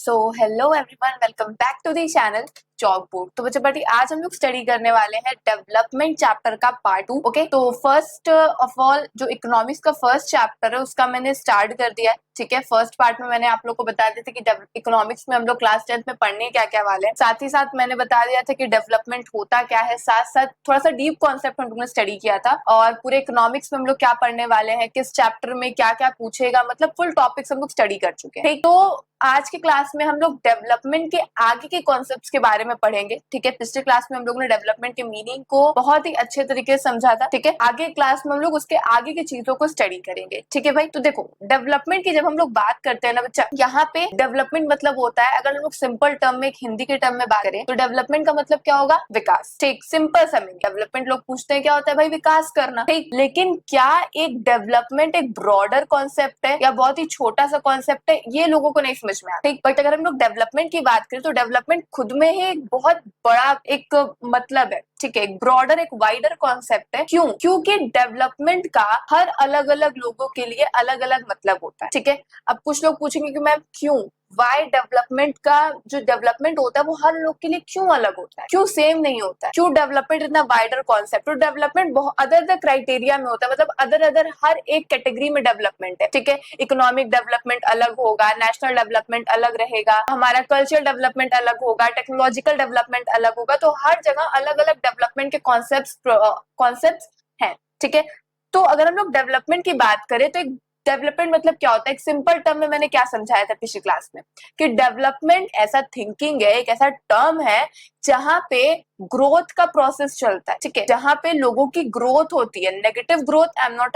So hello everyone, welcome back to the channel job board. तो बच्चों बटी आज हम लोग स्टडी करने वाले हैं डेवलपमेंट चैप्टर का पार्ट 2। ओके, तो फर्स्ट ऑफ ऑल जो इकोनॉमिक्स का फर्स्ट चैप्टर है उसका मैंने स्टार्ट कर दिया है। ठीक है, फर्स्ट पार्ट में मैंने आप लोग को बता दिया था कि इकोनॉमिक्स में हम लोग क्लास 10th में पढ़ने क्या क्या वाले हैं। साथ ही साथ मैंने बता दिया था कि डेवलपमेंट होता क्या है, साथ साथ थोड़ा सा डीप कॉन्सेप्ट हम लोग ने स्टडी किया था और पूरे इकोनॉमिक्स में हम लोग क्या पढ़ने वाले हैं, किस चैप्टर में क्या क्या पूछेगा, मतलब फुल टॉपिक्स हम लोग स्टडी कर चुके हैं। ठीक, तो आज की क्लास में हम लोग डेवलपमेंट के आगे के कॉन्सेप्ट्स के बारे में पढ़ेंगे। ठीक है, पिछले क्लास में हम लोग ने डेवलपमेंट के मीनिंग को बहुत ही अच्छे तरीके से समझा था। ठीक है, आगे क्लास में हम लोग उसके आगे की चीजों को स्टडी करेंगे। ठीक है भाई, तो देखो डेवलपमेंट की जब हम लोग बात करते हैं ना बच्चा, यहाँ पे डेवलपमेंट मतलब होता है, अगर हम लोग सिंपल टर्म में एक हिंदी के टर्म में बात करें तो डेवलपमेंट का मतलब क्या होगा? विकास। ठीक, सिंपल सा मीनिंग। डेवलपमेंट लोग पूछते हैं क्या होता है भाई? विकास करना। ठीक, लेकिन क्या एक डेवलपमेंट एक ब्रॉडर कॉन्सेप्ट है या बहुत ही छोटा सा कॉन्सेप्ट है, ये लोगों को नहीं समझ में आता। ठीक, बट अगर हम लोग डेवलपमेंट की बात करें तो डेवलपमेंट खुद में ही एक बहुत बड़ा एक मतलब है। ठीक है, एक ब्रॉडर एक वाइडर कॉन्सेप्ट है। क्यों? क्योंकि डेवलपमेंट का हर अलग अलग लोगों के लिए अलग अलग मतलब होता है। ठीक है, अब कुछ लोग पूछेंगे कि मैम क्यों, वाई डेवलपमेंट का जो डेवलपमेंट होता है वो हर लोग के लिए क्यों अलग होता है, क्यों सेम नहीं होता है, क्यों डेवलपमेंट इतना वाइडर कॉन्सेप्ट? तो डेवलपमेंट अदर द क्राइटेरिया में होता है, मतलब अदर हर एक कैटेगरी में डेवलपमेंट है। ठीक है, इकोनॉमिक डेवलपमेंट अलग होगा, नेशनल डेवलपमेंट अलग रहेगा, हमारा कल्चरल डेवलपमेंट अलग होगा, टेक्नोलॉजिकल डेवलपमेंट अलग होगा। तो हर जगह अलग अलग डेवलपमेंट के कॉन्सेप्ट हैं। ठीक है, तो अगर हम लोग डेवलपमेंट की बात करें तो एक डेवलपमेंट मतलब क्या होता है? एक सिंपल टर्म में मैंने क्या समझाया था पिछली क्लास में कि डेवलपमेंट ऐसा थिंकिंग है, एक ऐसा टर्म है जहां पे ग्रोथ का प्रोसेस चलता है। ठीक है, जहां पे लोगों की ग्रोथ होती है, negative growth. I am not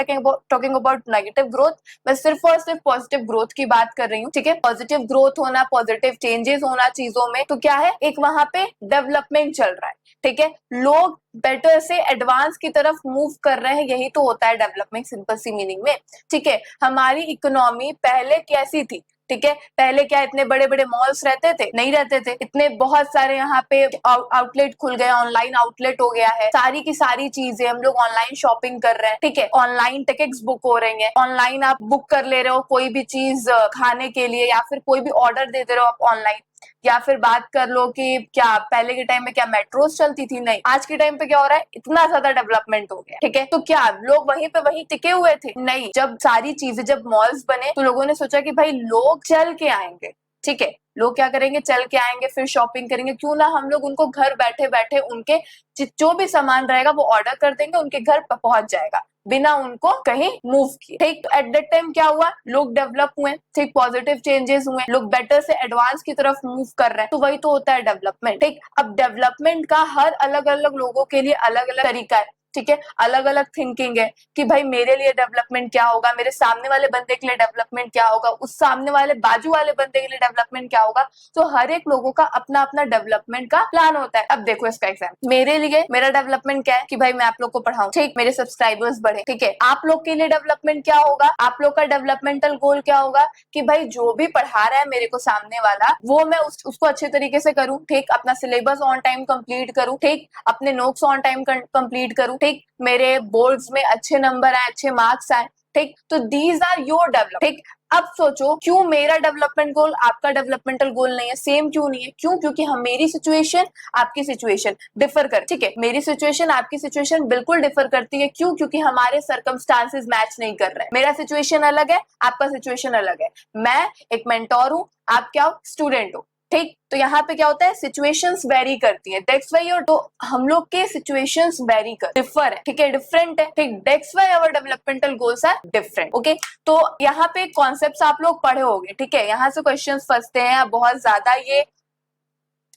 talking about negative growth, मैं सिर्फ और सिर्फ पॉजिटिव ग्रोथ की बात कर रही हूँ। ठीक है, पॉजिटिव ग्रोथ होना, पॉजिटिव चेंजेस होना चीजों में, तो क्या है, एक वहां पे डेवलपमेंट चल रहा है। ठीक है, लोग बेटर से एडवांस की तरफ मूव कर रहे हैं, यही तो होता है डेवलपमेंट सिंपल सी मीनिंग में। ठीक है, हमारी इकोनॉमी पहले कैसी थी? ठीक है, पहले क्या इतने बड़े बड़े मॉल्स रहते थे? नहीं रहते थे। इतने बहुत सारे यहाँ पे आउटलेट खुल गए, ऑनलाइन आउटलेट हो गया है, सारी की सारी चीजें हम लोग ऑनलाइन शॉपिंग कर रहे हैं। ठीक है, ऑनलाइन टिकट्स बुक हो रही हैं, ऑनलाइन आप बुक कर ले रहे हो कोई भी चीज खाने के लिए, या फिर कोई भी ऑर्डर दे रहे हो आप ऑनलाइन। या फिर बात कर लो कि क्या पहले के टाइम में क्या मेट्रोस चलती थी? नहीं। आज के टाइम पे क्या हो रहा है, इतना ज्यादा डेवलपमेंट हो गया। ठीक है, तो क्या लोग वहीं पे वहीं टिके हुए थे? नहीं। जब सारी चीजें, जब मॉल्स बने तो लोगों ने सोचा कि भाई लोग चल के आएंगे। ठीक है, लोग क्या करेंगे? चल के आएंगे, फिर शॉपिंग करेंगे। क्यों ना हम लोग उनको घर बैठे बैठे उनके जो भी सामान रहेगा वो ऑर्डर कर देंगे, उनके घर पहुंच जाएगा बिना उनको कहीं मूव किए। ठीक, तो एट दैट टाइम क्या हुआ? लोग डेवलप हुए। ठीक, पॉजिटिव चेंजेस हुए, लोग बेटर से एडवांस की तरफ मूव कर रहे हैं, तो वही तो होता है डेवलपमेंट। ठीक, अब डेवलपमेंट का हर अलग अलग लोगों के लिए अलग अलग तरीका है। ठीक है, अलग अलग थिंकिंग है कि भाई मेरे लिए डेवलपमेंट क्या होगा, मेरे सामने वाले बंदे के लिए डेवलपमेंट क्या होगा, उस सामने वाले बाजू वाले बंदे के लिए डेवलपमेंट क्या होगा। तो हर एक लोगों का अपना अपना डेवलपमेंट का प्लान होता है। अब देखो इसका एग्जाम्पल, मेरे लिए मेरा डेवलपमेंट क्या है कि भाई मैं आप लोग को पढ़ाऊं, ठीक, मेरे सब्सक्राइबर्स बढ़े। ठीक है, आप लोग के लिए डेवलपमेंट क्या होगा? आप लोग का डेवलपमेंटल गोल क्या होगा कि भाई जो भी पढ़ा रहा है मेरे को सामने वाला, वो मैं उसको अच्छे तरीके से करूं। ठीक, अपना सिलेबस ऑन टाइम कंप्लीट करूं। ठीक, अपने नोट्स ऑन टाइम कंप्लीट करूं। ठीक, मेरे बोर्ड्स में अच्छे नंबर आए, अच्छे मार्क्स आए। ठीक, तो दीज आर योर डेवलप। ठीक, अब सोचो क्यों मेरा डेवलपमेंट गोल आपका डेवलपमेंटल गोल नहीं है, सेम क्यों नहीं है? क्यों? क्योंकि हम मेरी सिचुएशन आपकी सिचुएशन डिफर कर। ठीक है, मेरी सिचुएशन आपकी सिचुएशन बिल्कुल डिफर करती है। क्यों? क्योंकि हमारे सर्कमस्टांसेस मैच नहीं कर रहे हैं। मेरा सिचुएशन अलग है, आपका सिचुएशन अलग है। मैं एक मेंटोर हूं, आप क्या हो? स्टूडेंट हो। ठीक, तो यहाँ पे क्या होता है, सिचुएशंस वेरी करती है, दैट्स व्हाई योर, तो हम लोग के सिचुएशंस वेरी कर, डिफर है। ठीक है, डिफरेंट है। ठीक, that's why our developmental goals are different. Okay, तो यहाँ पे कॉन्सेप्ट्स आप लोग पढ़े होंगे। ठीक है, यहाँ से क्वेश्चंस फंसते हैं बहुत ज्यादा, ये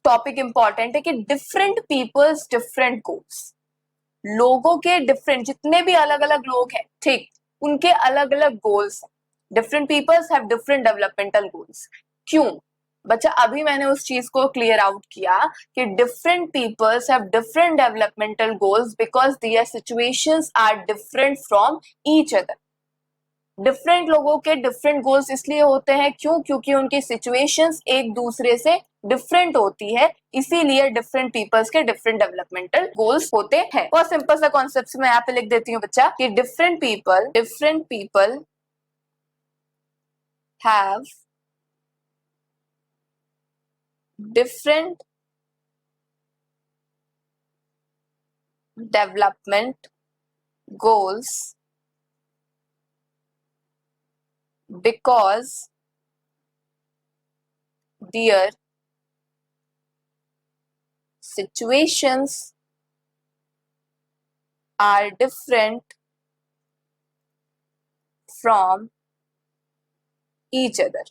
टॉपिक इंपॉर्टेंट है कि डिफरेंट पीपल्स डिफरेंट गोल्स, लोगों के डिफरेंट, जितने भी अलग अलग लोग हैं, ठीक, उनके अलग अलग goals. Different peoples have different developmental goals. क्यों बच्चा? अभी मैंने उस चीज को क्लियर आउट किया कि different peoples have different developmental goals because their situations are different from each other. Different लोगों के डिफरेंट गोल्स इसलिए होते हैं, क्यों? क्योंकि उनकी सिचुएशंस एक दूसरे से डिफरेंट होती है, इसीलिए डिफरेंट पीपल्स के डिफरेंट डेवलपमेंटल गोल्स होते हैं। बहुत सिंपल सा कॉन्सेप्ट मैं यहाँ पे लिख देती हूँ बच्चा कि different people have different development goals because their situations are different from each other।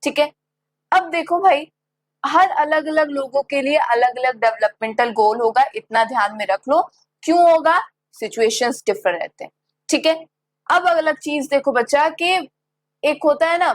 ठीक है, अब देखो भाई, हर अलग अलग लोगों के लिए अलग अलग डेवलपमेंटल गोल होगा, इतना ध्यान में रख लो। क्यों होगा? सिचुएशंस डिफरेंट रहते हैं। ठीक है, अब अलग चीज देखो बच्चा कि एक होता है ना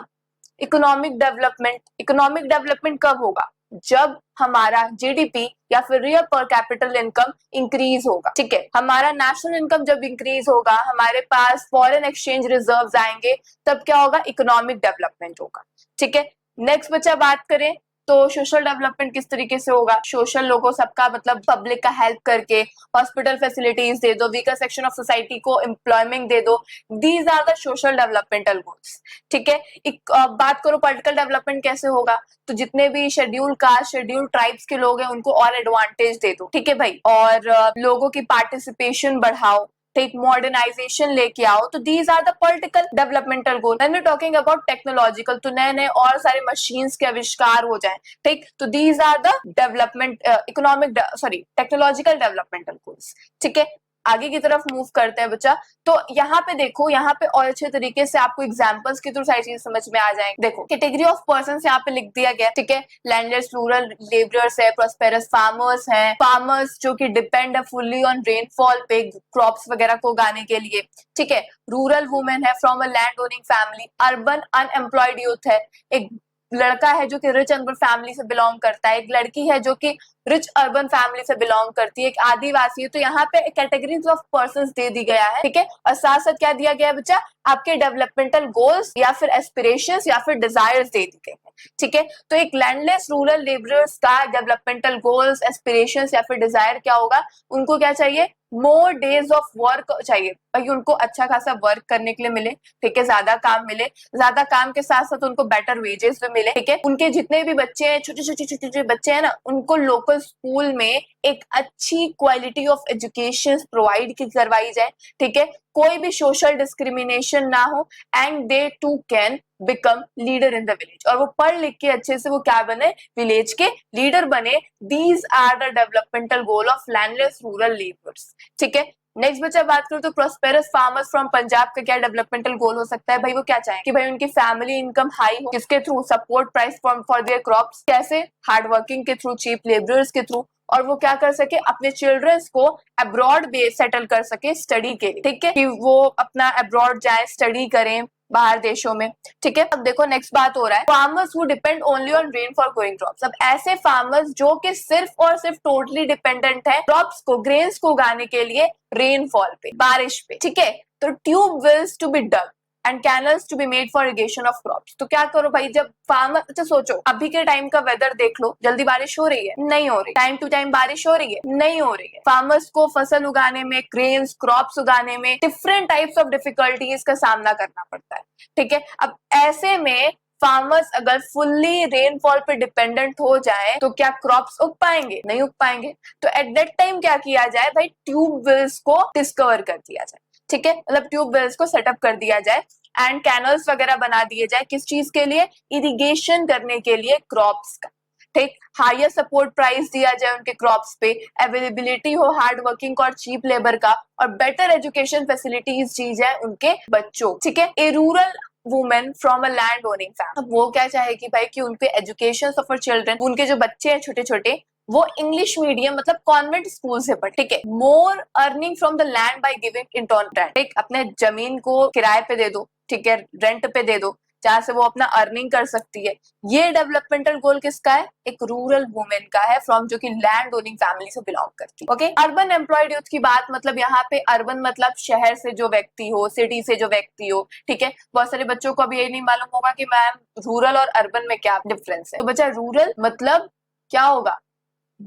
इकोनॉमिक डेवलपमेंट। इकोनॉमिक डेवलपमेंट कब होगा? जब हमारा जीडीपी या फिर रियल पर कैपिटल इनकम इंक्रीज होगा। ठीक है, हमारा नेशनल इनकम जब इंक्रीज होगा, हमारे पास फॉरेन एक्सचेंज रिजर्व्स आएंगे, तब क्या होगा? इकोनॉमिक डेवलपमेंट होगा। ठीक है, नेक्स्ट बच्चा बात करें तो सोशल डेवलपमेंट किस तरीके से होगा? सोशल लोगों सबका मतलब पब्लिक का हेल्प करके हॉस्पिटल फैसिलिटीज दे दो, वीकर सेक्शन ऑफ सोसाइटी को एम्प्लॉयमेंट दे दो, these are the social developmental goals. ठीक है, एक बात करो पॉलिटिकल डेवलपमेंट कैसे होगा? तो जितने भी शेड्यूल कास्ट शेड्यूल ट्राइब्स के लोग हैं उनको और एडवांटेज दे दो। ठीक है भाई, और लोगों की पार्टिसिपेशन बढ़ाओ, ठीक, मॉडर्नाइजेशन लेके आओ। तो these are the political developmental goal. When we talking about technological, तो नए नए और सारे मशीन्स के आविष्कार हो जाए। ठीक, तो these are the development economic sorry technological developmental goals. ठीक है, आगे की तरफ मूव करते हैं बच्चा। तो यहाँ पे देखो, यहाँ पे और अच्छे तरीके से आपको एग्जांपल्स के थ्रू सारी चीज समझ में आ जाएंगे। देखो कैटेगरी ऑफ पर्सन यहाँ पे लिख दिया गया। ठीक है, लैंडलेस रूरल लेबरर्स है, प्रोस्पेरस फार्मर्स हैं, फार्मर्स जो कि डिपेंड है फुल्ली ऑन रेनफॉल पे क्रॉप्स वगैरह को उगाने के लिए। ठीक है, रूरल वुमेन है from a land owning family, urban unemployed youth है, एक लड़का है जो कि रिच अर्बन फैमिली से बिलोंग करता है, एक लड़की है जो कि रिच अर्बन फैमिली से बिलोंग करती है, एक आदिवासी है। तो यहाँ पे कैटेगरीज ऑफ पर्संस दे दी गया है। ठीक है, और साथ साथ क्या दिया गया है बच्चा? आपके डेवलपमेंटल गोल्स या फिर एस्पिरेशंस या फिर डिजायर्स दे दी गए हैं। ठीक है, तो एक लैंडलेस रूरल लेबरर्स का डेवलपमेंटल गोल्स एस्पिरेशंस या फिर डिजायर क्या होगा? उनको क्या चाहिए? मोर डेज ऑफ वर्क चाहिए भाई, उनको अच्छा खासा वर्क करने के लिए मिले। ठीक है, ज्यादा काम मिले, ज्यादा काम के साथ साथ उनको बेटर वेजेस भी मिले। ठीक है, उनके जितने भी बच्चे हैं, छोटे छोटे छोटे छोटे बच्चे हैं ना, उनको लोकल स्कूल में एक अच्छी क्वालिटी ऑफ एजुकेशन प्रोवाइड करवाई जाए। ठीक है, कोई भी सोशल डिस्क्रिमिनेशन ना हो, and they too can become leader in the village, और वो पढ़ लिख के अच्छे से वो क्या बने? विलेज के लीडर बने। These are the developmental goal of landless rural labours. ठीक है, नेक्स्ट बच्चा बात करूं तो प्रोस्पेरस फार्मर्स फ्रॉम पंजाब का क्या डेवलपमेंटल गोल हो सकता है? भाई वो क्या चाहे कि भाई उनकी फैमिली इनकम हाई हो, किसके through? Support price for their crops. कैसे? हार्ड वर्किंग के थ्रू, चीप लेबरर्स के थ्रू, और वो क्या कर सके? अपने चिल्ड्रंस को अब्रॉड बेस सेटल कर सके स्टडी के लिए। ठीक है, कि वो अपना अब्रॉड जाए, स्टडी करें बाहर देशों में। ठीक है, अब देखो नेक्स्ट बात हो रहा है, farmers who depend only on rain for growing crops. अब ऐसे फार्मर्स जो कि सिर्फ और सिर्फ टोटली डिपेंडेंट है क्रॉप्स को, ग्रेन्स को उगाने के लिए रेनफॉल पे, बारिश पे। ठीक है, तो tube wells to be dug and canals to be made for irrigation of crops. तो क्या करो भाई, जब फार्मर, अच्छा सोचो अभी के टाइम का वेदर देख लो, जल्दी बारिश हो रही है? नहीं हो रही। टाइम टू टाइम बारिश हो रही है? नहीं हो रही है। फार्मर्स को फसल उगाने में, ग्रेन्स क्रॉप्स उगाने में डिफरेंट टाइप्स ऑफ डिफिकल्टीज का सामना करना पड़ता है। ठीक है, अब ऐसे में फार्मर्स अगर फुल्ली रेनफॉल पे डिपेंडेंट हो जाए तो क्या क्रॉप्स उग पाएंगे? नहीं उग पाएंगे। तो एट दैट टाइम क्या किया जाए भाई? ट्यूब वेल्स को डिस्कवर कर दिया जाए। ठीक है, मतलब ट्यूब वेल्स को सेटअप कर दिया जाए एंड कैनल्स वगैरह बना दिए जाए। किस चीज के लिए? इरिगेशन करने के लिए क्रॉप्स का। ठीक, हायर सपोर्ट प्राइस दिया जाए उनके क्रॉप्स पे, अवेलेबिलिटी हो हार्ड वर्किंग और चीप लेबर का, और बेटर एजुकेशन फैसिलिटीज दी जाए उनके बच्चों। ठीक है, a rural women from a land owning family, वो क्या चाहेगी भाई कि उनके एजुकेशन ऑफ चिल्ड्रन, उनके जो बच्चे हैं छोटे छोटे, वो इंग्लिश मीडियम मतलब कॉन्वेंट स्कूल से पढ़े। ठीक है, more earning from the land by giving in turn rent. ठीक, अपने जमीन को किराए पे दे दो, ठीक है, रेंट पे दे दो, जहां से वो अपना अर्निंग कर सकती है। ये डेवलपमेंटल गोल किसका है? एक रूरल वुमेन का है, फ्रॉम जो कि लैंड ओनिंग फैमिली से बिलोंग करती है। ओके, अर्बन एम्प्लॉयड यूथ की बात, मतलब यहाँ पे अर्बन मतलब शहर से जो व्यक्ति हो, सिटी से जो व्यक्ति हो। ठीक है, बहुत सारे बच्चों को अभी ये नहीं मालूम होगा कि मैम रूरल और अर्बन में क्या डिफरेंस है। तो बच्चा रूरल मतलब क्या होगा?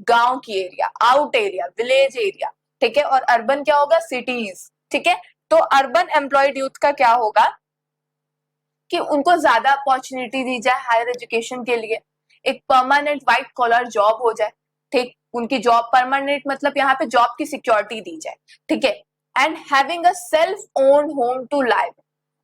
गांव की area, out area, village area. ठीक है, और अर्बन क्या होगा? सिटीज। ठीक है, तो अर्बन एम्प्लॉयड यूथ का क्या होगा? कि उनको ज्यादा अपॉर्चुनिटी दी जाए हायर एजुकेशन के लिए, एक परमानेंट व्हाइट कॉलर जॉब हो जाए, ठीक, उनकी जॉब परमानेंट मतलब यहाँ पे जॉब की सिक्योरिटी दी जाए, ठीक है, and having a self owned home to live,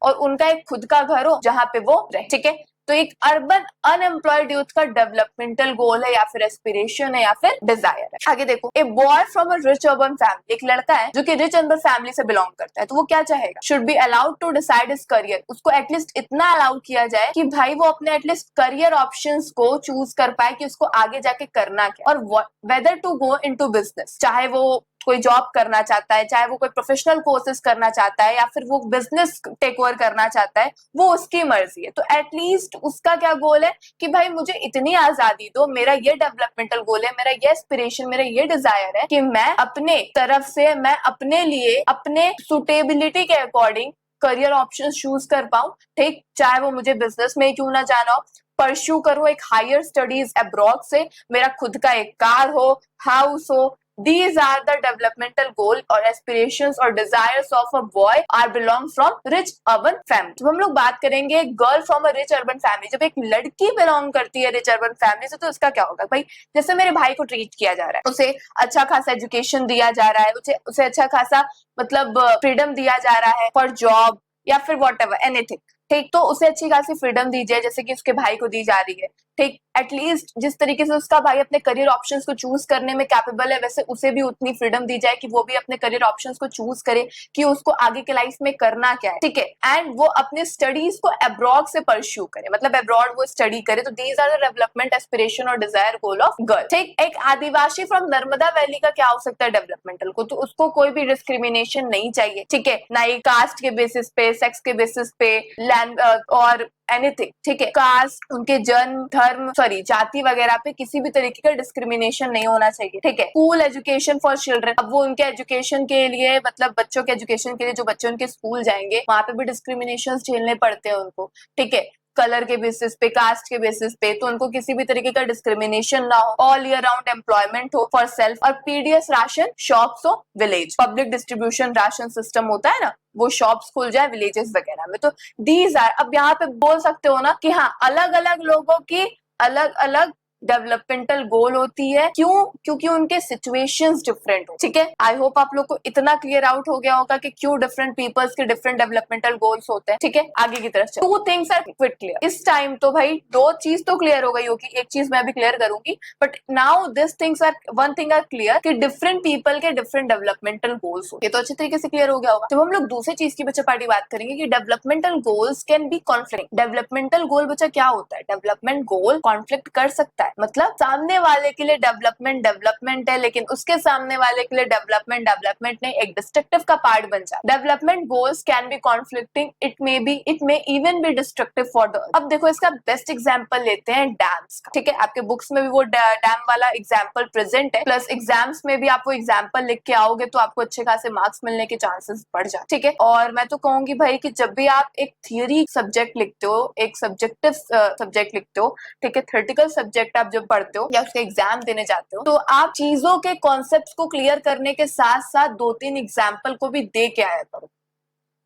और उनका एक खुद का घर हो जहाँ पे वो रहे, ठीक है। तो एक अर्बन अनएम्प्लॉयड यूथ का डेवलपमेंटल गोल है या फिर एस्पिरेशन है या फिर डिजायर है। आगे देखो, a boy from a rich urban family, एक लड़का है जो कि रिच अर्बन फैमिली से बिलोंग करता है, तो वो क्या चाहेगा, should be allowed to decide his career, उसको एटलीस्ट इतना अलाउ किया जाए कि भाई वो अपने एटलीस्ट करियर ऑप्शंस को चूज कर पाए कि उसको आगे जाके करना क्या, और whether to go into business, चाहे वो कोई जॉब करना चाहता है, चाहे वो कोई प्रोफेशनल कोर्सेज करना चाहता है या फिर वो बिजनेस टेक ओवर करना चाहता है, वो उसकी मर्जी है। तो एटलीस्ट उसका क्या गोल है कि भाई मुझे इतनी आजादी दो, मेरा ये डेवलपमेंटल गोल है, मेरा ये एस्पिरेशन, मेरा ये डिजायर है कि मैं अपने तरफ से, मैं अपने लिए अपने सुटेबिलिटी के अकॉर्डिंग करियर ऑप्शन चूज कर पाऊं, ठीक, चाहे वो मुझे बिजनेस में क्यों ना जाना हो, परस्यू करूं एक हायर स्टडीज अब्रॉड से, मेरा खुद का एक कार हो, हाउस हो। These are the developmental goal or aspirations or desires of a boy are belong from rich urban family। तो हम लोग बात करेंगे girl from a rich urban family, जब एक लड़की बिलोंग करती है रिच अर्बन फैमिली से, तो उसका क्या होगा भाई, जैसे मेरे भाई को ट्रीट किया जा रहा है, उसे अच्छा खासा एजुकेशन दिया जा रहा है, उसे अच्छा खासा मतलब फ्रीडम दिया जा रहा है फॉर जॉब या फिर वॉट एवर एनीथिंग, ठीक, तो उसे अच्छी खासी फ्रीडम दी जाए जैसे कि उसके भाई को दी जा रही है, ठीक, एटलीस्ट जिस तरीके से उसका भाई अपने करियर ऑप्शंस को चूज करने में कैपेबल है, वैसे उसे भी उतनी फ्रीडम दी जाए कि वो भी अपने करियर ऑप्शंस को चूज करे कि उसको आगे के लाइफ में करना क्या है, ठीक है, एंड वो अपने स्टडीज को अब्रॉड से परस्यू करे, मतलब अब्रॉड वो स्टडी करे। तो these are the development aspiration और डिजायर गोल ऑफ गर्ल, ठीक। एक आदिवासी फ्रॉम नर्मदा वैली का क्या हो सकता है डेवलपमेंटल को, तो उसको कोई भी डिस्क्रिमिनेशन नहीं चाहिए, ठीक है, ना ही कास्ट के बेसिस पे, सेक्स के बेसिस पे, लैंड और एनीथिंग, ठीक है, कास्ट, उनके जन्म, धर्म, सॉरी जाति वगैरह पे किसी भी तरीके का डिस्क्रिमिनेशन नहीं होना चाहिए, ठीक है। स्कूल एजुकेशन फॉर चिल्ड्रन, अब वो उनके एजुकेशन के लिए, मतलब बच्चों के एजुकेशन के लिए जो बच्चे उनके स्कूल जाएंगे वहां पे भी डिस्क्रिमिनेशन झेलने पड़ते हैं उनको, ठीक है, कलर के बेसिस पे, कास्ट के बेसिस पे, तो उनको किसी भी तरीके का डिस्क्रिमिनेशन ना हो, ऑल ईयर राउंड एम्प्लॉयमेंट हो फॉर सेल्फ, और पीडीएस राशन शॉप्स हो, village public distribution ration system होता है ना, वो शॉप्स खुल जाए विलेजेस वगैरह में। तो दीज आर, अब यहाँ पे बोल सकते हो ना कि हाँ अलग अलग लोगों की अलग अलग डेवलपमेंटल गोल होती है, क्यों, क्योंकि उनके सिचुएशंस डिफरेंट हो, ठीक है। आई होप आप लोग को इतना क्लियर आउट हो गया होगा कि क्यों डिफरेंट पीपल्स के डिफरेंट डेवलपमेंटल गोल्स होते हैं, ठीक है। आगे की तरफ two things are quick clear, इस टाइम तो भाई दो चीज तो क्लियर हो गई होगी, एक चीज मैं भी क्लियर करूंगी, but now this things are one thing are clear कि डिफरेंट पीपल के डिफरेंट डेवलपमेंटल गोल्स हो, ये तो अच्छे तरीके से क्लियर हो गया होगा। तो हम लोग दूसरी चीज की बच्चा पार्टी बात करेंगे कि developmental goals can be conflict. Developmental goal बच्चा क्या होता है, डेवलपमेंट गोल कॉन्फ्लिक्ट कर सकता है, मतलब सामने वाले के लिए डेवलपमेंट है, लेकिन उसके सामने वाले के लिए डेवलपमेंट नहीं, एक डिस्ट्रक्टिव का पार्ट बन जाता है। Development goals can B conflicting, it may even be destructive for the. अब देखो इसका बेस्ट एग्जांपल लेते हैं डैम्स का, ठीक है, आपके बुक्स में भी वो डैम वाला एग्जांपल प्रेजेंट है, प्लस एग्जाम्स में भी आप वो एग्जांपल लिख के आओगे तो आपको अच्छे खासे मार्क्स मिलने के चांसेस बढ़ जाते, ठीक है। और मैं तो कहूंगी भाई कि जब भी आप एक थियरी सब्जेक्ट लिखते हो, एक सब्जेक्टिव सब्जेक्ट लिखते हो, ठीक है, थ्योरेटिकल सब्जेक्ट आप जब पढ़ते हो या उसके एग्जाम देने जाते हो, तो आप चीजों के कॉन्सेप्ट्स को क्लियर करने के साथ साथ दो तीन एग्जाम्पल को भी दे के आया करो,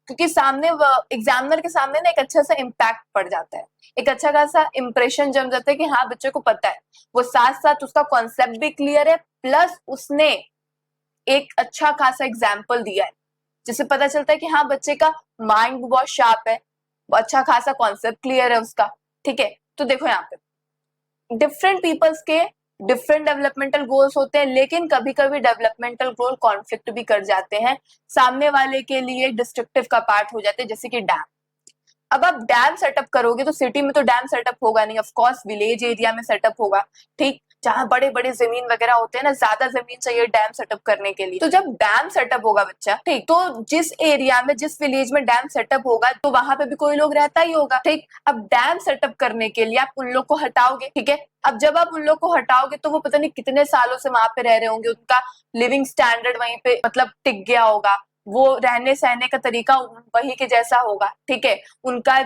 क्योंकि सामने एग्जामिनर के सामने ना एक अच्छा सा इम्पैक्ट पड़ जाता है, एक अच्छा खासा इंप्रेशन जम जाता है कि हाँ बच्चे को पता है, वो साथ साथ उसका कॉन्सेप्ट भी क्लियर है, प्लस उसने एक अच्छा खासा एग्जाम्पल दिया है, जिससे पता चलता है कि हाँ बच्चे का माइंड भी बहुत शार्प है, अच्छा खासा कॉन्सेप्ट क्लियर है उसका, ठीक है। तो देखो यहाँ पे डिफरेंट पीपल्स के डिफरेंट डेवलपमेंटल गोल्स होते हैं, लेकिन कभी कभी डेवलपमेंटल गोल कॉन्फ्लिक्ट भी कर जाते हैं, सामने वाले के लिए डिस्ट्रक्टिव का पार्ट हो जाते हैं, जैसे कि डैम। अब आप डैम सेटअप करोगे तो सिटी में तो डैम सेटअप होगा नहीं, ऑफ कोर्स विलेज एरिया में सेटअप होगा, ठीक, जहां बड़े बड़े जमीन वगैरह होते हैं ना, ज्यादा जमीन चाहिए डैम सेटअप करने के लिए। तो जब डैम सेटअप होगा बच्चा, ठीक, तो जिस एरिया में, जिस विलेज में डैम सेटअप होगा तो वहां पे भी कोई लोग रहता ही होगा, ठीक। अब डैम सेटअप करने के लिए आप उन लोग को हटाओगे, ठीक है। अब जब आप उन लोग को हटाओगे तो वो पता नहीं कितने सालों से वहां पे रह रहे होंगे, उनका लिविंग स्टैंडर्ड वहीं पे मतलब टिक गया होगा, वो रहने सहने का तरीका वही के जैसा होगा, ठीक है, उनका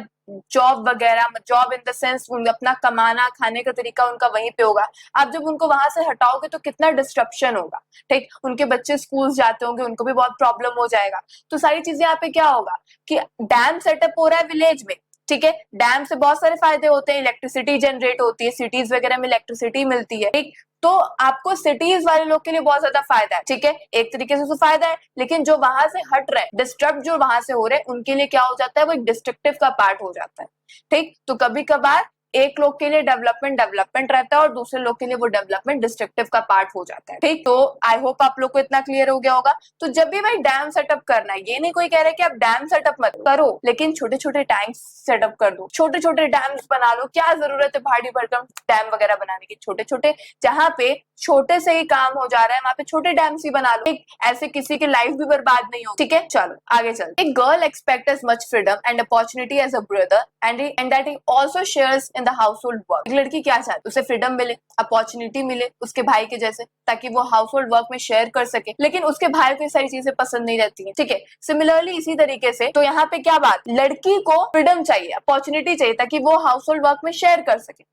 जॉब वगैरह, जॉब इन द सेंस अपना कमाना खाने का तरीका उनका वहीं पे होगा। आप जब उनको वहां से हटाओगे तो कितना डिस्ट्रप्शन होगा, ठीक, उनके बच्चे स्कूल जाते होंगे, उनको भी बहुत प्रॉब्लम हो जाएगा। तो सारी चीजें यहाँ पे क्या होगा कि डैम सेटअप हो रहा है विलेज में, ठीक है। डैम से बहुत सारे फायदे होते हैं, इलेक्ट्रिसिटी जनरेट होती है, सिटीज वगैरह में इलेक्ट्रिसिटी मिलती है, ठीक। तो आपको सिटीज वाले लोग के लिए बहुत ज्यादा फायदा है, ठीक है, एक तरीके से तो फायदा है। लेकिन जो वहां से हट रहे हैं, डिस्टर्ब जो वहां से हो रहे हैं, उनके लिए क्या हो जाता है, वो एक डिस्ट्रक्टिव का पार्ट हो जाता है, ठीक। तो कभी कभार एक लोग के लिए डेवलपमेंट डेवलपमेंट रहता है और दूसरे लोग के लिए वो डेवलपमेंट डिस्ट्रक्टिव का पार्ट हो जाता है, ठीक। तो आई होप आप लोग को इतना क्लियर हो गया होगा। तो जब भी भाई डैम सेटअप करना है, ये नहीं कोई कह रहा है कि आप डैम सेटअप मत करो, लेकिन छोटे छोटे टैंक्स सेटअप कर दो, छोटे छोटे डैम्स बना लो। क्या जरूरत है भारी भरकम डैम वगैरह बनाने की, छोटे छोटे जहाँ पे छोटे से ही काम हो जा रहा है वहां पे छोटे डैम्स ही बना लो, ठीक। ऐसे किसी की लाइफ भी बर्बाद नहीं हो, ठीक है। चलो आगे चलते। एक girl expect as much freedom and opportunity as a brother and that he also shares in the household work. एक लड़की क्या चाहती है, उसे फ्रीडम मिले, अपॉर्चुनिटी मिले उसके भाई के जैसे, ताकि वो हाउसहोल्ड वर्क में शेयर कर सके। लेकिन उसके भाई को ये सारी चीजें पसंद नहीं रहती है, ठीक है। सिमिलरली इसी तरीके से, तो यहाँ पे क्या बात, लड़की को फ्रीडम चाहिए, अपॉर्चुनिटी चाहिए, ताकि वो हाउसहोल्ड वर्क में शेयर कर सके।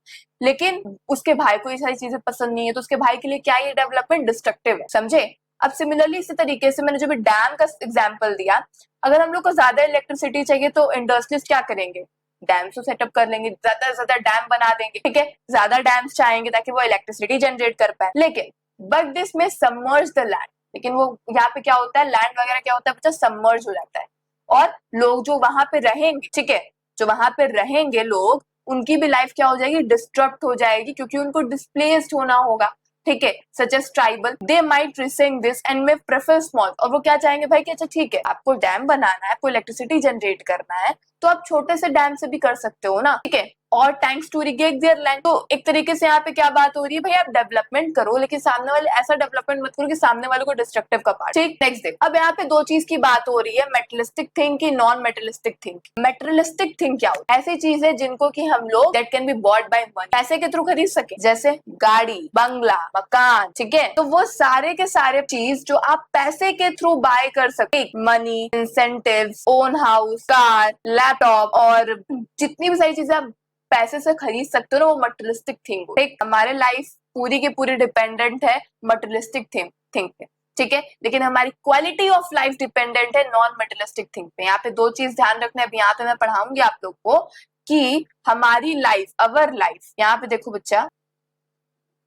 लेकिन उसके भाई को ये सारी चीजें पसंद नहीं है, तो उसके भाई के लिए क्या ये डेवलपमेंट डिस्ट्रक्टिव है, समझे। अब सिमिलरली इसी तरीके से मैंने जो भी डैम का एग्जांपल दिया, अगर हम लोग को ज्यादा इलेक्ट्रिसिटी चाहिए तो इंडस्ट्रीज क्या करेंगे, डैम्स को सेटअप कर लेंगे, ज्यादा से ज्यादा डैम बना देंगे, ठीक है, ज्यादा डैम्स चाहेंगे ताकि वो इलेक्ट्रिसिटी जनरेट कर पाए। लेकिन बट दिस में सबमर्ज द लैंड, लेकिन वो यहाँ पे क्या होता है, लैंड वगैरह क्या होता है बच्चा, सबमर्ज हो जाता है। और लोग जो वहां पे रहेंगे, ठीक है, जो वहां पे रहेंगे लोग, उनकी भी लाइफ क्या हो जाएगी, डिस्टर्ब हो जाएगी, क्योंकि उनको डिस्प्लेस्ड होना होगा, ठीक है। Such as tribal they might resent this and may prefer small. और वो क्या चाहेंगे भाई कि अच्छा ठीक है, आपको डैम बनाना है, आपको इलेक्ट्रिसिटी जनरेट करना है, तो आप छोटे से डैम से भी कर सकते हो ना, ठीक है। और tanks to irrigate their land. तो एक तरीके से यहाँ पे क्या बात हो रही है, भाई आप डेवलपमेंट करो, लेकिन सामने वाले ऐसा डेवलपमेंट मत करो कि सामने वाले को डिस्ट्रक्टिव का पार्ट, ठीक। नेक्स्ट देखो, अब यहाँ पे दो चीज की बात हो रही है, मेटेरियलिस्टिक थिंग की non materialistic thing. Materialistic thing क्या होती है, ऐसी चीज है जिनको कि हम लोग that can be bought by money, पैसे के थ्रू खरीद सके, जैसे गाड़ी, बंगला, मकान, ठीक है। तो वो सारे के सारे चीज जो आप पैसे के थ्रू बाय कर सकते, money, incentive, own house, car, laptop और जितनी भी सारी चीजें आप पैसे से खरीद सकते हो ना, वो मटेरियलिस्टिक थिंग हो, ठीक। हमारे लाइफ पूरी की पूरी डिपेंडेंट है मटेरियलिस्टिक थिंग पे, ठीक है। लेकिन हमारी क्वालिटी ऑफ लाइफ डिपेंडेंट है नॉन मटेरियलिस्टिक थिंग पे। यहाँ पे दो चीज ध्यान रखना है, अभी यहाँ पे मैं पढ़ाऊंगी आप लोग को कि हमारी लाइफ, अवर लाइफ, यहाँ पे देखो बच्चा,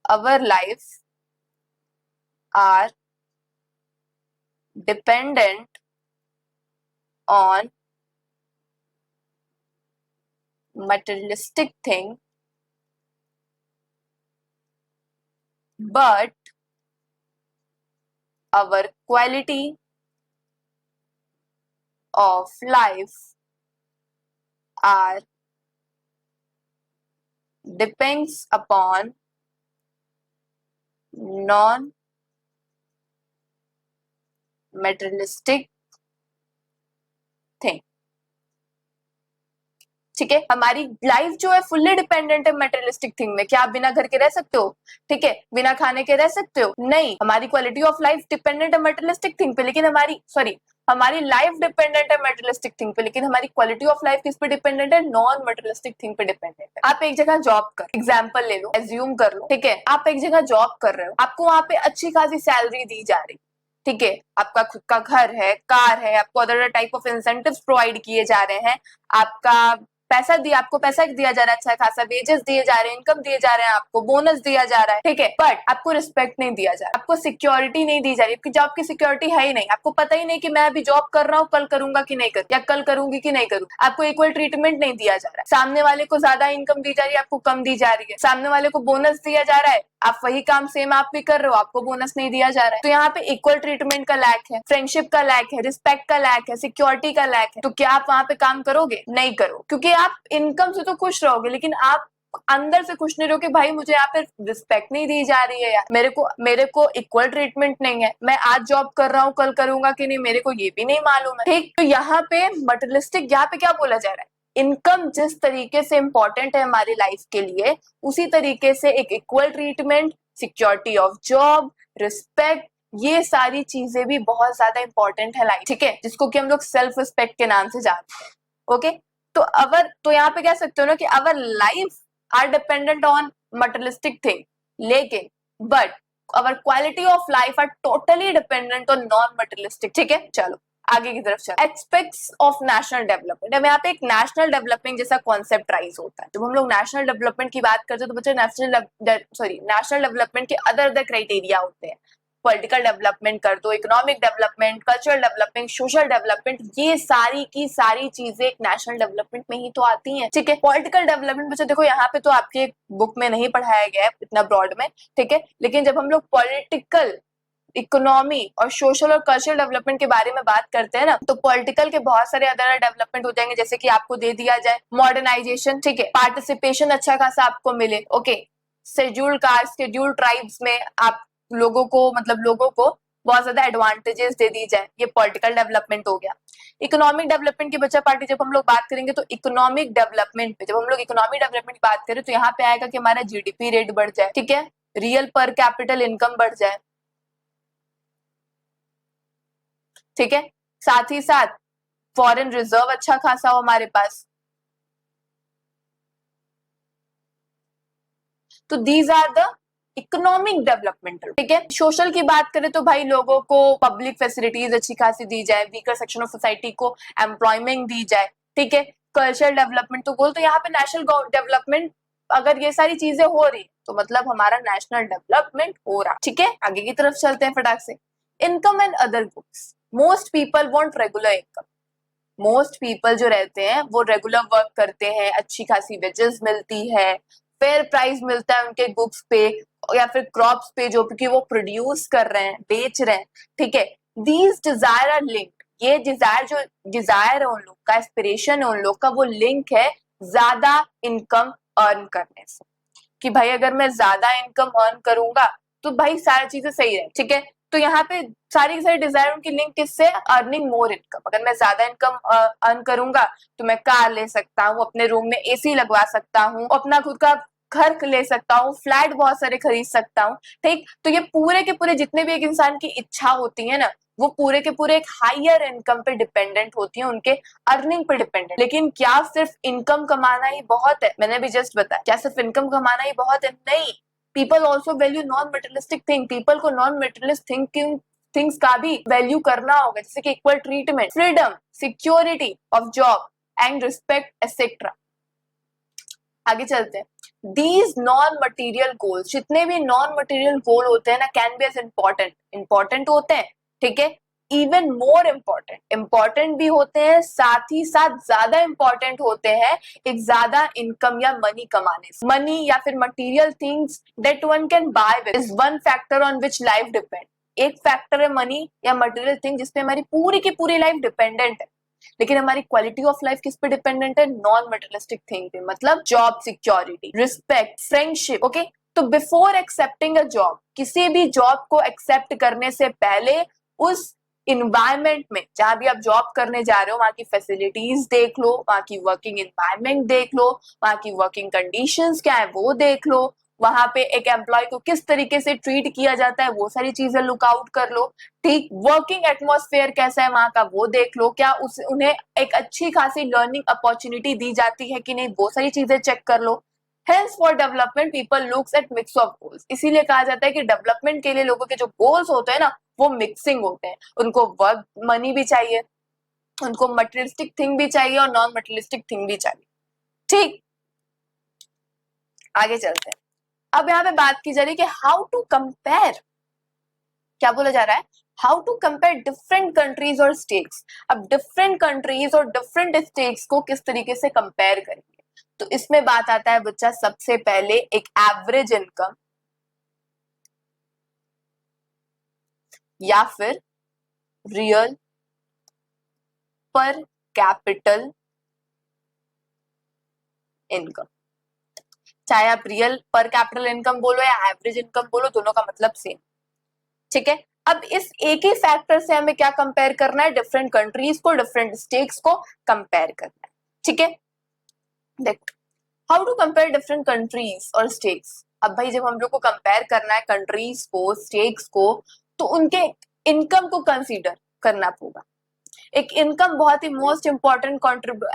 our life are dependent on materialistic thing, but our quality of life are depends upon non materialistic thing, ठीक है। हमारी लाइफ जो है फुल्ली डिपेंडेंट है मटेरियलिस्टिक थिंग में। क्या आप बिना घर के रह सकते हो, ठीक है, बिना खाने के रह सकते हो, नहीं। हमारी क्वालिटी ऑफ लाइफ डिपेंडेंट है मटेरियलिस्टिक थिंग पे, लेकिन हमारी लाइफ डिपेंडेंट है मटेरियलिस्टिक थिंग पे, लेकिन हमारी क्वालिटी ऑफ लाइफ किस पे डिपेंडेंट है, नॉन मटेरियलिस्टिक थिंग पे डिपेंडेंट है। आप एक जगह जॉब कर, एग्जाम्पल ले लो, एज्यूम कर लो, ठीक है, आप एक जगह जॉब कर रहे हो, आपको वहां पे अच्छी खासी सैलरी दी जा रही, ठीक है, आपका खुद का घर है, कार है, आपको other type of incentives provide किए जा रहे हैं, आपको पैसा दिया जा रहा है, अच्छा खासा वेजेस दिए जा रहे हैं, इनकम दिए जा रहे हैं, आपको बोनस दिया जा रहा है, ठीक है। बट आपको रिस्पेक्ट नहीं दिया जा रहा, आपको सिक्योरिटी नहीं दी जा रही, आपकी जॉब की सिक्योरिटी है ही नहीं, आपको पता ही नहीं कि मैं अभी जॉब कर रहा हूँ, कल करूंगा कि नहीं करूँ, या कल करूंगी कि नहीं करूँ। आपको इक्वल ट्रीटमेंट नहीं दिया जा रहा है, सामने वाले को ज्यादा इनकम दी जा रही है, आपको कम दी जा रही है, सामने वाले को बोनस दिया जा रहा है, आप वही काम सेम आप भी कर रहे हो, आपको बोनस नहीं दिया जा रहा है। तो यहाँ पे इक्वल ट्रीटमेंट का लैक है, फ्रेंडशिप का लैक है, रिस्पेक्ट का लैक है, सिक्योरिटी का लैक है। तो क्या आप वहां पे काम करोगे, नहीं करो, क्योंकि आप इनकम से तो खुश रहोगे, लेकिन आप अंदर से खुश नहीं रहो कि भाई मुझे यहाँ पे रिस्पेक्ट नहीं दी जा रही है यार, मेरे को इक्वल ट्रीटमेंट नहीं है, मैं आज जॉब कर रहा हूँ, कल करूंगा कि नहीं मेरे को ये भी नहीं मालूम है, ठीक। तो यहाँ पे मटेरियलिस्टिक, यहाँ पे क्या बोला जा रहा है, इनकम जिस तरीके से इंपॉर्टेंट है हमारी लाइफ के लिए, उसी तरीके से एक equal treatment, security of job, respect, ये सारी चीजें भी बहुत ज्यादा इंपॉर्टेंट है लाइफ, ठीक है, जिसको कि हम लोग सेल्फ रिस्पेक्ट के नाम से जानते हैं, ओके। तो यहाँ पे कह सकते हो ना कि our life are dependent on materialistic thing, लेकिन but our quality of life are totally dependent on non materialistic, ठीक है। चलो आगे की तरफ चल, एस्पेक्ट्स ऑफ नेशनल डेवलपमेंट। अब यहाँ पे एक नेशनल डेवलपमेंट जैसा कॉन्सेप्ट राइज होता है। जब हम लोग नेशनल डेवलपमेंट की बात करते हैं तो बच्चे नेशनल डेवलपमेंट के अदर क्राइटेरिया होते हैं। पॉलिटिकल डेवलपमेंट कर दो, economic development, cultural development, social development, ये सारी की सारी चीजें एक नेशनल डेवलपमेंट में ही तो आती हैं। ठीक है, पॉलिटिकल डेवलपमेंट बच्चे देखो यहाँ पे तो आपके बुक में नहीं पढ़ाया गया है इतना ब्रॉड में, ठीक है, लेकिन जब हम लोग पॉलिटिकल, इकोनॉमी और सोशल और कल्चरल डेवलपमेंट के बारे में बात करते हैं ना, तो पॉलिटिकल के बहुत सारे अदर डेवलपमेंट हो जाएंगे, जैसे कि आपको दे दिया जाए मॉडर्नाइजेशन, ठीक है, पार्टिसिपेशन अच्छा खासा आपको मिले, okay, scheduled caste, scheduled tribes में आप लोगों को बहुत ज्यादा एडवांटेजेस दे दी जाए, ये पॉलिटिकल डेवलपमेंट हो गया। इकोनॉमिक डेवलपमेंट की बच्चा पार्टी जब हम लोग बात करेंगे तो इकोनॉमिक डेवलपमेंट पे, जब हम लोग इकोनॉमिक डेवलपमेंट की बात करें तो यहाँ पे आएगा कि हमारा जीडीपी रेट बढ़ जाए, ठीक है, रियल पर कैपिटल इनकम बढ़ जाए, ठीक है, साथ ही साथ फॉरेन रिजर्व अच्छा खासा हो हमारे पास। तो these are the economic developmental, ठीक है। सोशल की बात करें तो भाई लोगों को पब्लिक फैसिलिटीज अच्छी खासी दी जाए, वीकर सेक्शन ऑफ सोसाइटी को एम्प्लॉयमेंट दी जाए, ठीक है। कल्चरल डेवलपमेंट तो बोल, तो यहाँ पे नेशनल डेवलपमेंट, अगर ये सारी चीजें हो रही तो मतलब हमारा नेशनल डेवलपमेंट हो रहा, ठीक है। आगे की तरफ चलते हैं फटाक से। Income and other goods, most people want regular income. Most people जो रहते हैं वो रेगुलर वर्क करते हैं, अच्छी खासी वेजेस मिलती है, फेयर प्राइस मिलता है उनके गुड्स पे या फिर क्रॉप्स पे जो कि वो प्रोड्यूस कर रहे हैं, बेच रहे हैं, ठीक है। दीज डिजायर आर लिंक्ड, ये डिजायर है उन लोग का, एस्पिरेशन है उन लोग का, वो लिंक है ज्यादा इनकम अर्न करने से, कि भाई अगर मैं ज्यादा इनकम अर्न करूंगा तो भाई सारी चीजें सही है, ठीक है। तो यहाँ पे सारी की सारी डिजायर उनकी लिंक किससे, अर्निंग मोर इनकम। अगर मैं ज्यादा इनकम अर्न करूंगा तो मैं कार ले सकता हूँ, अपने रूम में एसी लगवा सकता हूँ, अपना खुद का घर ले सकता हूँ, फ्लैट बहुत सारे खरीद सकता हूँ, ठीक। तो ये पूरे के पूरे जितने भी एक इंसान की इच्छा होती है ना, वो पूरे के पूरे एक हायर इनकम पे डिपेंडेंट होती है, उनके अर्निंग पे डिपेंडेंट। लेकिन क्या सिर्फ इनकम कमाना ही बहुत है? मैंने भी जस्ट बताया, क्या सिर्फ इनकम कमाना ही बहुत है? नहीं, people also value non materialistic thing. People को नॉन मटेरियलिस्टिक थिंग्स का भी वैल्यू करना होगा, जैसे कि equal treatment, freedom, security of job and respect etcetera. आगे चलते हैं। दीज नॉन मटीरियल गोल्स, जितने भी नॉन मटीरियल गोल होते हैं ना, कैन बी एज इंपॉर्टेंट होते हैं, ठीक है, इवन मोर इम्पोर्टेंट भी होते हैं, साथ ही साथ ज्यादा इंपॉर्टेंट होते हैं एक ज्यादा इनकम या मनी कमाने से। मनी या फिर material things that one can buy with is one factor on which life depend. एक फैक्टर है मनी या मटीरियल थिंग जिसपे हमारी पूरी की पूरी लाइफ डिपेंडेंट है, लेकिन हमारी क्वालिटी ऑफ लाइफ किस पे डिपेंडेंट है? नॉन मटेरियलिस्टिक थिंग पे, मतलब job security, respect, friendship, okay. तो बिफोर एक्सेप्टिंग अ जॉब, किसी भी जॉब को एक्सेप्ट करने से पहले उस इन्वायरमेंट में जहां भी आप जॉब करने जा रहे हो, वहां की फैसिलिटीज देख लो, वहां की वर्किंग इन्वायरमेंट देख लो, वहां की वर्किंग कंडीशंस क्या है वो देख लो, वहां पे एक एम्प्लॉय को किस तरीके से ट्रीट किया जाता है वो सारी चीजें लुक आउट कर लो, ठीक। वर्किंग एटमॉस्फेयर कैसा है वहां का वो देख लो, क्या उन्हें एक अच्छी खासी लर्निंग अपॉर्चुनिटी दी जाती है कि नहीं, वो सारी चीजें चेक कर लो। Health for development people looks at mix of goals, इसीलिए कहा जाता है कि डेवलपमेंट के लिए लोगों के जो गोल्स होते हैं ना, वो मिक्सिंग होते हैं। उनको वर्क मनी भी चाहिए, उनको मटेरियलिस्टिक थिंग भी चाहिए और नॉन मटेरियलिस्टिक थिंग भी चाहिए, ठीक। आगे चलते हैं। अब यहाँ पे बात की जा रही है कि हाउ टू कंपेयर, क्या बोला जा रहा है, how to compare different countries और स्टेट्स। अब डिफरेंट कंट्रीज और डिफरेंट स्टेट्स को किस तरीके से कंपेयर करेंगे, तो इसमें बात आता है बच्चा सबसे पहले एक एवरेज इनकम या फिर रियल पर कैपिटल इनकम। चाहे आप रियल पर कैपिटल इनकम बोलो या एवरेज इनकम बोलो, दोनों का मतलब सेम, ठीक है। अब इस एक ही फैक्टर से हमें क्या कंपेयर करना है, डिफरेंट कंट्रीज को, डिफरेंट स्टेट्स को कंपेयर करना है, ठीक है। देखो, how to compare different countries और स्टेट्स। अब भाई जब हम लोग को कंपेयर करना है कंट्रीज को, स्टेट्स को, तो उनके इनकम को कंसीडर करना होगा। एक इनकम बहुत ही मोस्ट इंपॉर्टेंट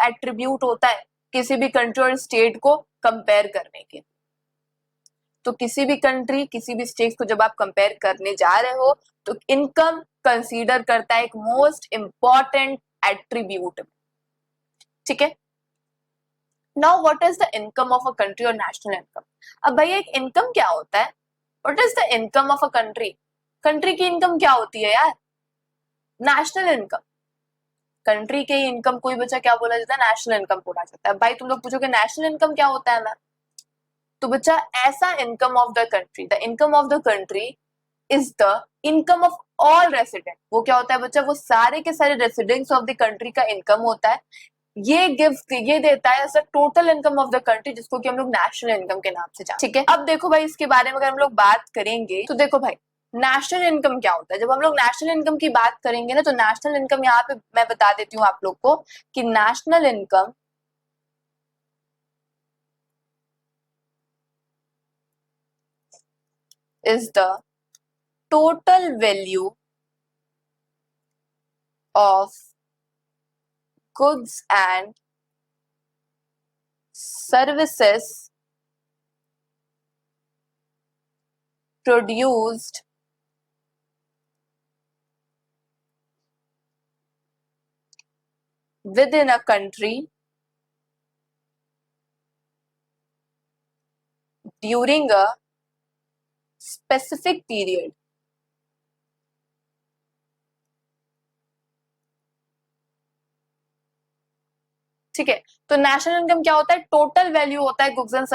एट्रीब्यूट होता है किसी भी कंट्री और स्टेट को कंपेयर करने के। तो किसी भी कंट्री, किसी भी स्टेट को जब आप कंपेयर करने जा रहे हो तो इनकम कंसीडर करता है एक मोस्ट इंपॉर्टेंट एट्रीब्यूट, ठीक है। Now what is the income of a country और नेशनल इनकम। अब भैया एक इनकम क्या होता है, what is the income of a country. Country की इनकम क्या होती है यार, नेशनल इनकम। कंट्री के इनकम को ही बच्चा क्या बोला जाता है, नेशनल इनकम बोला जाता है। भाई तुम लोग पूछोगे नेशनल इनकम क्या होता है ना, तो बच्चा ऐसा income of the country, the income of the country is the income of all resident. वो क्या होता है बच्चा, वो सारे के सारे रेसिडेंट्स ऑफ द कंट्री का इनकम होता है। ये देता है ऐसा total income of the country, जिसको कि हम लोग नेशनल इनकम के नाम से जानते हैं, ठीक है। अब देखो भाई इसके बारे में अगर हम लोग बात करेंगे तो देखो भाई नेशनल इनकम क्या होता है। जब हम लोग नेशनल इनकम की बात करेंगे ना, तो नेशनल इनकम यहाँ पे मैं बता देती हूँ आप लोग को कि national income is the total value of goods and services produced within a country during a specific period। ठीक है, तो नेशनल इनकम क्या होता है, टोटल वैल्यू होता है गुड्स एंड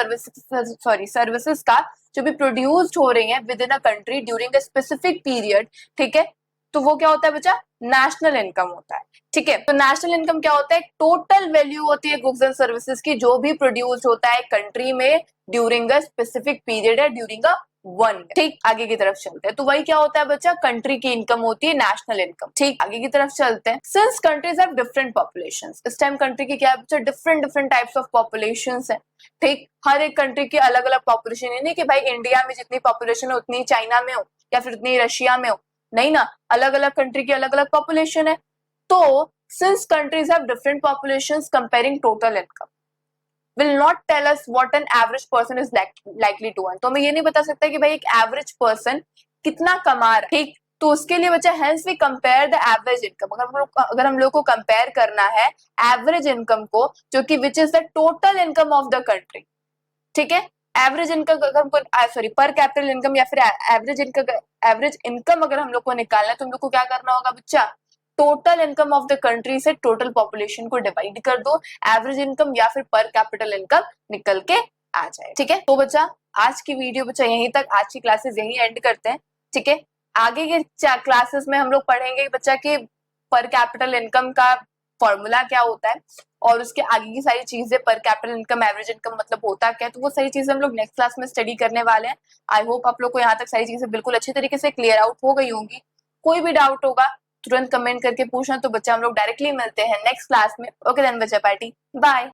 सर्विसेज का जो भी प्रोड्यूस्ड हो रही है with in a country during a specific period, ठीक है। तो वो क्या होता है बच्चा, नेशनल इनकम होता है, ठीक है। तो नेशनल इनकम क्या होता है, टोटल वैल्यू होती है गुड्स एंड सर्विसेज की जो भी प्रोड्यूस्ड होता है कंट्री में ड्यूरिंग अ स्पेसिफिक पीरियड है, ड्यूरिंग अ वन। ठीक, आगे की तरफ चलते हैं। तो वही क्या होता है बच्चा, कंट्री की इनकम होती है नेशनल इनकम। ठीक, आगे की तरफ चलते हैं। Since countries have different populations, इस टाइम कंट्री की क्या है बच्चा, डिफरेंट टाइप्स ऑफ पॉपुलेशंस है। ठीक, हर एक कंट्री की अलग अलग पॉपुलेशन है, नहीं कि भाई इंडिया में जितनी पॉपुलेशन है उतनी चाइना में हो या फिर उतनी रशिया में हो, नहीं ना, अलग अलग कंट्री की अलग अलग पॉपुलेशन है। तो since countries have different populations, comparing total income will not tell us what an average person is likely to earn। तो हमें ये नहीं बता सकता कि भाई एक एवरेज पर्सन कितना कमा रहा है, ठीक। तो उसके लिए बच्चा hence we compare the average income. अगर हम लोग को कंपेयर करना है एवरेज इनकम को, जो कि which is the total income of the country, ठीक है। एवरेज इनकम अगर हमको पर कैपिटल इनकम या फिर एवरेज इनकम अगर हम लोग को निकालना है तो हम लोग को क्या करना होगा बच्चा, total income of the country से टोटल पॉपुलेशन को डिवाइड कर दो, एवरेज इनकम या फिर पर कैपिटल इनकम निकल के आ जाए, ठीक है। तो बच्चा आज की वीडियो बच्चा यहीं तक, आज की क्लासेस यहीं एंड करते हैं, ठीक है। आगे के क्लासेस में हम लोग पढ़ेंगे बच्चा कि पर कैपिटल इनकम का फॉर्मूला क्या होता है और उसके आगे की सारी चीजें, पर कैपिटल इनकम, एवरेज इनकम मतलब होता क्या है, तो वो सारी चीजें हम लोग नेक्स्ट क्लास में स्टडी करने वाले हैं। आई होप आप लोग को यहाँ तक सारी चीजें बिल्कुल अच्छी तरीके से क्लियर आउट हो गई होंगी। कोई भी डाउट होगा तुरंत कमेंट करके पूछना। तो बच्चा हम लोग डायरेक्टली मिलते हैं नेक्स्ट क्लास में। ओके देन बच्चा पार्टी, बाय।